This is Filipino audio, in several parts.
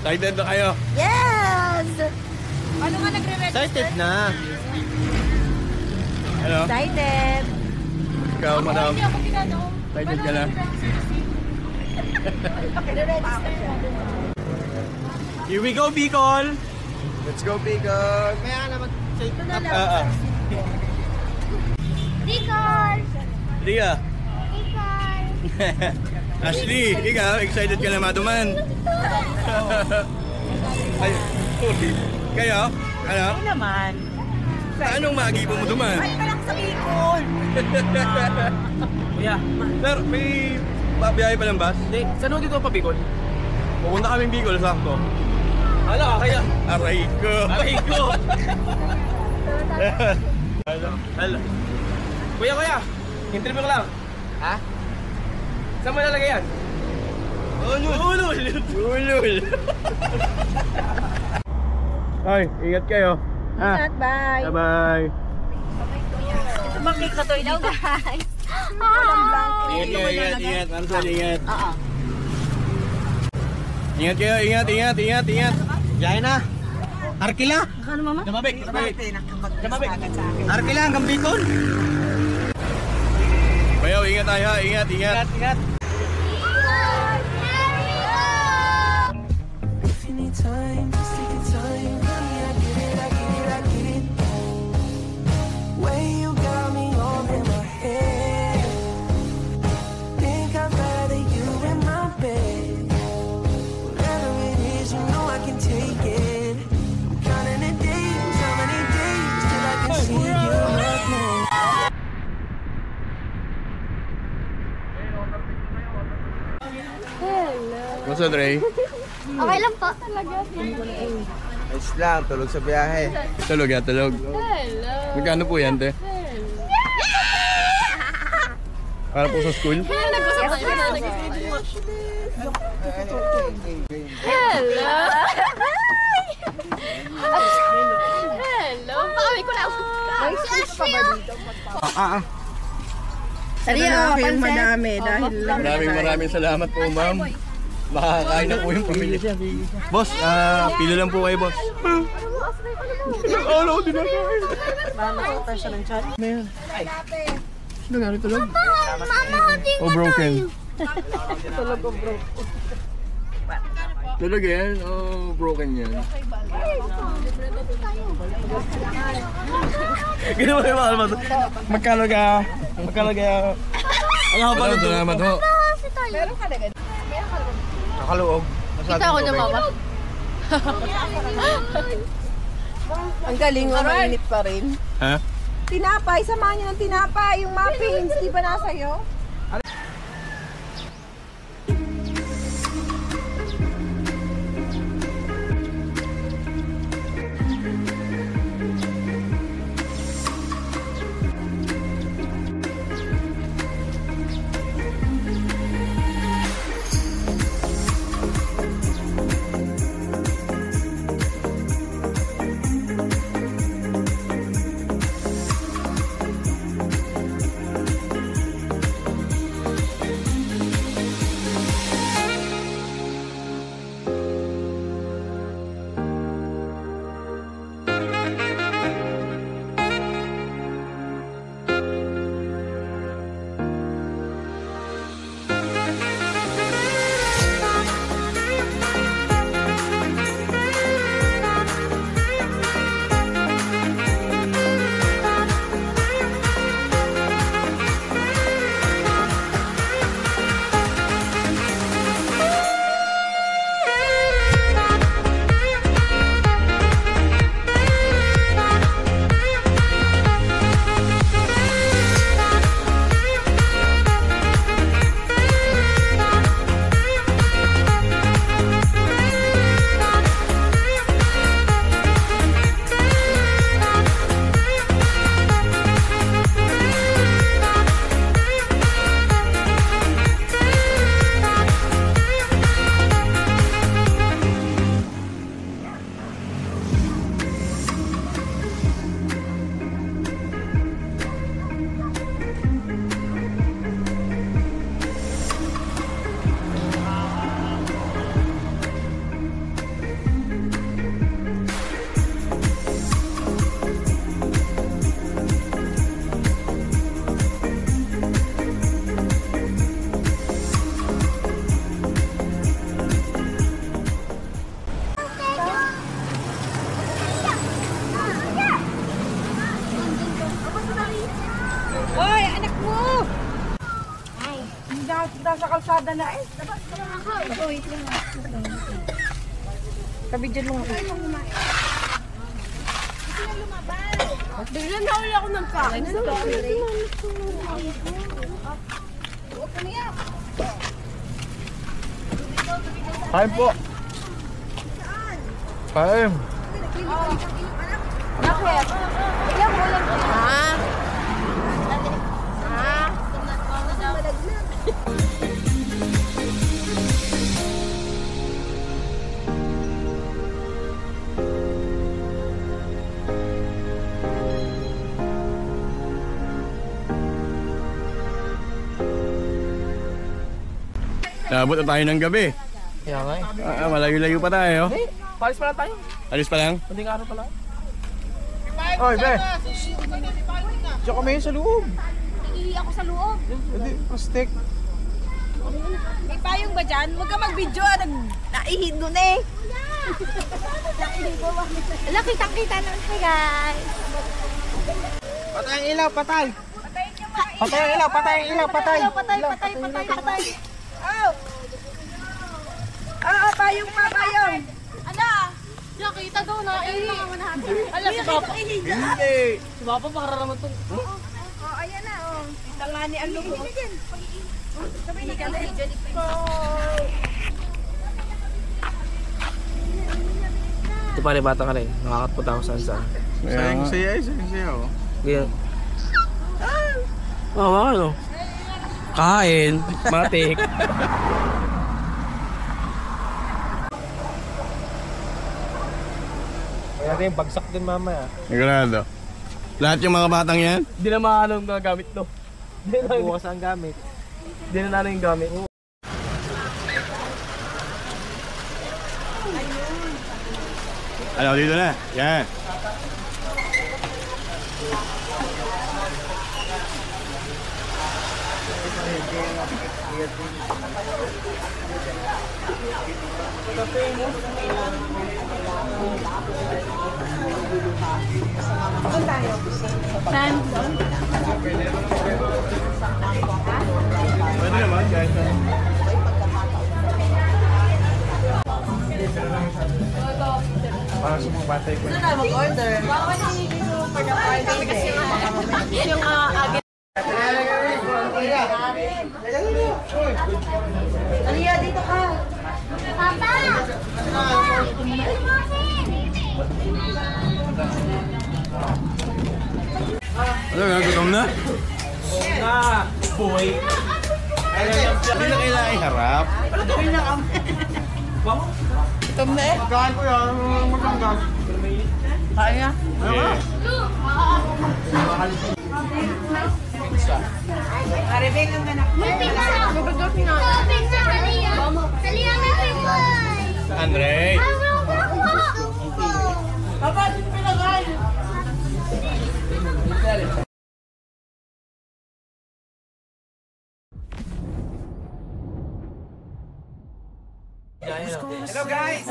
Excited na kayo? Yes! Ano nga nagre-register? Excited na. Ano? Excited. Ikaw, madam. Hindi ako pinano. Excited ka na? Here we go, Bicol! Let's go, Bicol! Kaya ka naman say Ito na lang. Bicol! Ria. Bicol! Ashley, ikaw, excited ka na maduman? Ay, sorry. Kayo? Ano? Ay naman. Anong magibo mo duman? Ay, palang sa Bicol! Kuya, Sir, may biyahe pa ng bus? hindi. Saan mo dito pa, Bicol? Pupunta kaming Bicol, sakto. Hala, kaya. Aray ko. Aray ko! Hala. Kuya! Interview ko lang. Ha? Saan mo lalagay yan? Ulul! Ulul. Ay, ingat kayo. Ingat, bye! Bye-bye. Bakit ka to dito? Guys! Ingat kayo, ingat. Ansel, ingat. Oo. Ingat kayo, ingat. Diyan na. Arkila! Ano mama? Damabik! Arkila hanggang Bicol! Bayaw, ingat tayo ha, ingat. Ingat! If you need time, just take your time. Honey, I get it. Way you got me all in my head. Think I'd rather you in my bed. Whatever it is, you know I can take it. I'm counting the days, how many days till I can see you again. What's up, Dre? Okay lang po. Talaga. Ayos lang, tulog sa biyahe. Tulog. Hello. Magkano po yan, te? Para po sa school? Nag-usap tayo. Hello. Hello. Pakawin ko lang. Si Ashley. Lalaki yung madami dahil lang. Maraming salamat po, ma'am. Makakain na po yung pamilya. Boss, pila lang po kayo, boss. Ano, di na kain. Nakakita siya ng chat. Ano nga, tulog? Mama, O broken? Tulog ko bro. Tulog yan? O broken yan? Ginawa yung mga almat. Magkano ka? Salamat ho. Meron ka na ganun. Nakaluog. Kita ako niya, mama. Ang galing mo, mainit pa rin. Ha? Tinapay, samahan niyo ng tinapay. Yung muffins, di ba nasa'yo? nasa kalsada na eh. Wait lang. Kabidyan mo. Biglang nauli ako ng kain. Kain po. Kain. Bakit? Bigyan mo lang. Ah? Naabot na tayo ng gabi. Kaya nga eh. Malayo-layo pa tayo. Palis pa lang tayo. Alis pa lang. Kunting araw pa lang. Oy, be. Diyan kami sa loob. Iihi ako sa loob. Hindi, plastic. May payong ba dyan? Huwag ka mag-video. Naihin doon eh. Wala, kitang-kita nun. Hi guys. Patay ang ilaw, patay. Patay ang ilaw, patay ang ilaw, patay. Patay. Oh! Payong pa, payong. Ala! Nakita daw na. Ayun mga manahati. Ala, si Papa. Hindi. Si Papa makararaman to. Oh, ayan na, oh. Tangani ang lugo. Sabay na ka Ito pala bata ka rin. Nakakatpunta ako saan saan. Sayang saya eh. Sayang saya oh. Ganyan. Ano? Kain. Matik. Kaya rin, bagsak din mamaya. Sigurado. Lahat yung mga batang yan? Hindi na maanong gamit to. Bukas ang gamit. Hindi na namin yung gamit. Ano, dito na. Yan. Saan? Pwede naman, guys. Para sa mga batay ko. Yung agad. Aliya, dito ka. Papa! Ano nga, gutom na? Boy. Hindi na kailangan iharap. Gutom na eh. Kain ko yan, maganggas. Kaya. Yeah. Aribeng ang anak. Andre. Hello guys!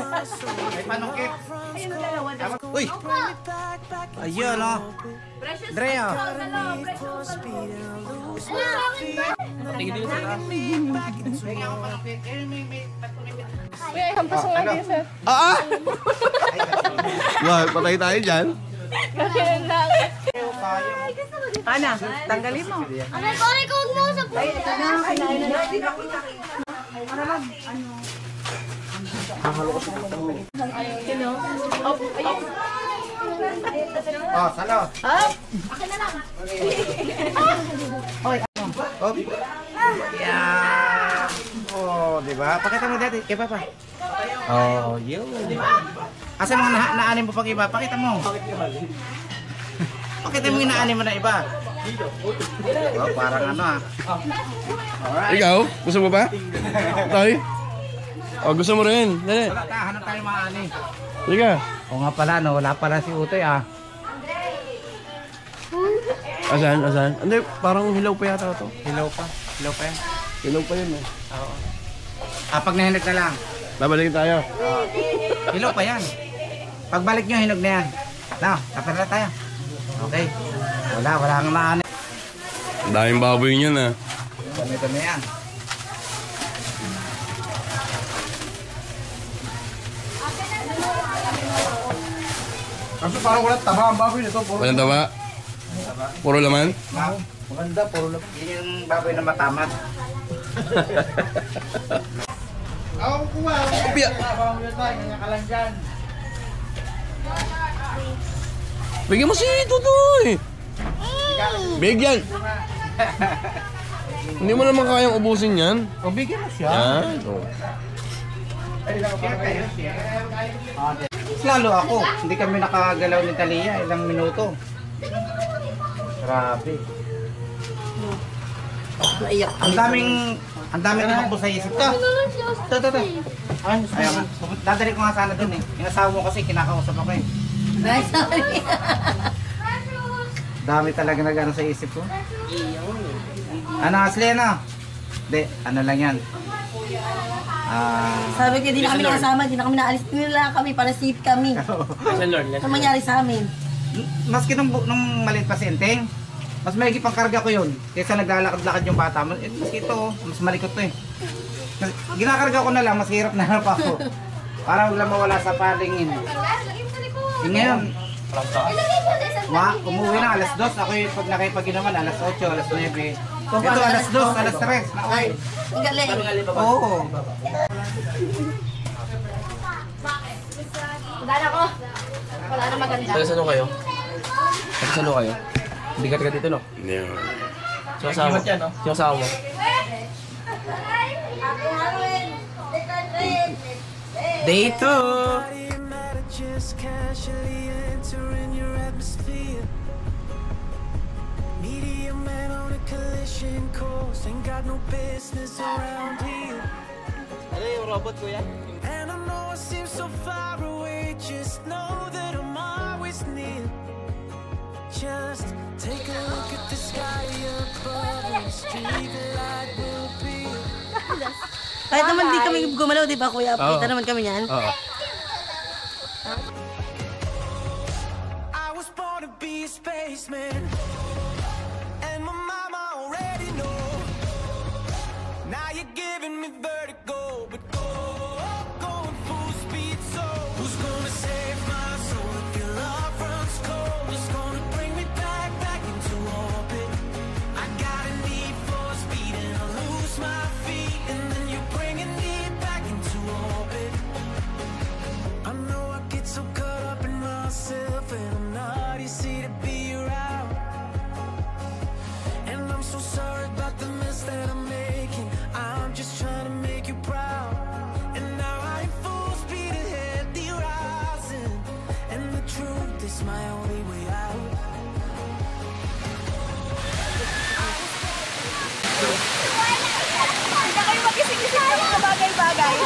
May panungkit. Uy! Ayun oh. Drea. Tingin din sa taas. Uy, hampas mo nga din, sir. Wah, patay tayo dyan. Ana, tanggalin mo. Aray ko, huwag mo sa puso. Oh, salo. Akin na lang. Oh. Yeah. Oh, di ba? Pakita mo dati kay Papa. Oh, yun. Asa mo naanin mo pag iba? Pakita mo. Pakita mo yung naanin mo na iba. Oh, parang ano ah. Alright. Ikaw, gusto mo pa? Tay? Oh, gusto mo rin. Dali. Wala tayo, hanap tayo maani. Sige. O nga pala, no, wala pala si Utoy ah. Asan? Asan? Hindi, parang hilaw pa yata ito. Hilaw pa. Hilaw pa yan. Hilaw pa yun eh. Oo. Ah, pag nahinog na lang. Babalikin tayo. Hilaw pa yan. Pagbalik nyo, hinog na yan. Na, kapit na tayo. Okay. Wala kang maani. Ang daming baboy niyan ah. Dami na yan. Kasi parang walang taba ang baboy nito. Walang taba? Puro laman? Maganda, puro lang. Yun yung baboy na matamat. Ako kuha. Piya! Baboy na tayo, kanya ka lang dyan. Bigyan mo si Tutoy! Bigyan! Hindi mo naman kayang ubusin yan. O, bigyan mo siya. Yan. Oh. Lalo ako, hindi kami nakagalaw ni Talia, ilang minuto. Grabe. Ang daming tumakbo sa isip ko. Ito. Ayun, dadali ko nga sana dun eh. Yung asawa mo kasi kinakausap ako eh. Sorry. Dami talaga nag-ano sa isip ko. Ano, Asli, ano? Hindi, ano lang yan. Sabi ko, di na kami nakasama, di na kami naalis. Nila kami para safe kami. Ano mangyari sa amin? Maski nung maliit pasyente, mas maigi pang karga ko yun. Kaysa naglalakad-lakad yung bata. Maski ito, mas malikot to eh. Ginakarga ko na lang, mas hirap na lang pa ako. Para wala mawala sa palingin. Yung ngayon, umuwi na alas 2. Ako yung pag nakipag-inuman, alas 8, alas 9. Ito alas 2, alas 3. Nakaway. Ang galing. Oo. Wala na ko. Wala na maganda. Taga-sano kayo? Taga-sano kayo? Hindi ka taga dito, no? Yeah. Sino kasama mo? Sino kasama mo? Dito! Just casually entering your atmosphere. Media man on a collision course, ain't got no business around here. Ano yung robot, kuya? And I know I seem so far away, just know that I'm always near. Just take a look at the sky above, and the street light will be. Kahit naman di kami gumalaw, di ba kuya? Kita naman kami yan. Oo. I was born to be a spaceman, and my mama already know. Now you're giving me vertigo, but going full speed. So who's gonna save my soul if your love runs cold? Who's gonna bring me back into orbit? I got a need for speed and I lose my feet, and then you're bringing me back into orbit. I know I get so caught up in myself, and I'm not easy to be around. And I'm so sorry about the mess that I'm making. I'm just trying to make you proud. And now I'm full speed ahead, the horizon. And the truth is my only way out. Hindi kayo mag-ising-ising ng mga bagay-bagay.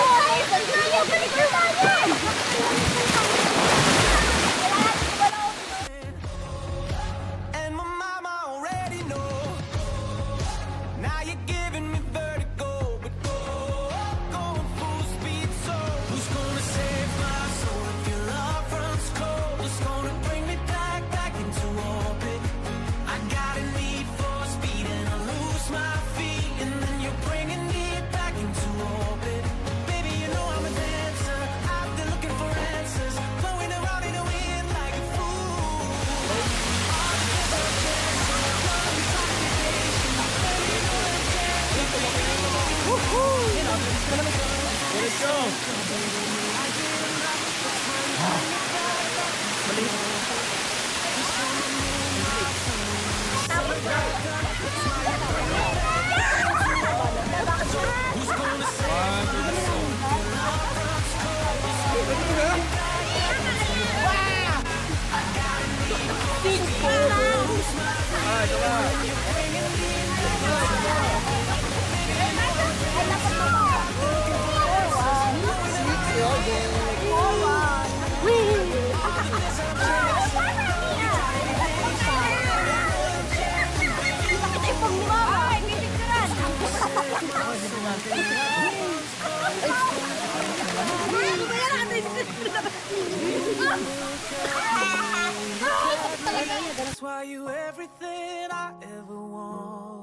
And my mama already know. Now you're giving me vertigo, but going full speed. So who's gonna save my soul if your love runs cold? Who's gonna bring me back into orbit? I got a need for speed and I lose my feet, and then you're bringing me back into orbit. Baby, you know I'm a dancer, I've been looking for answers, blowing around in the wind like a fool. That's why you everything I ever want.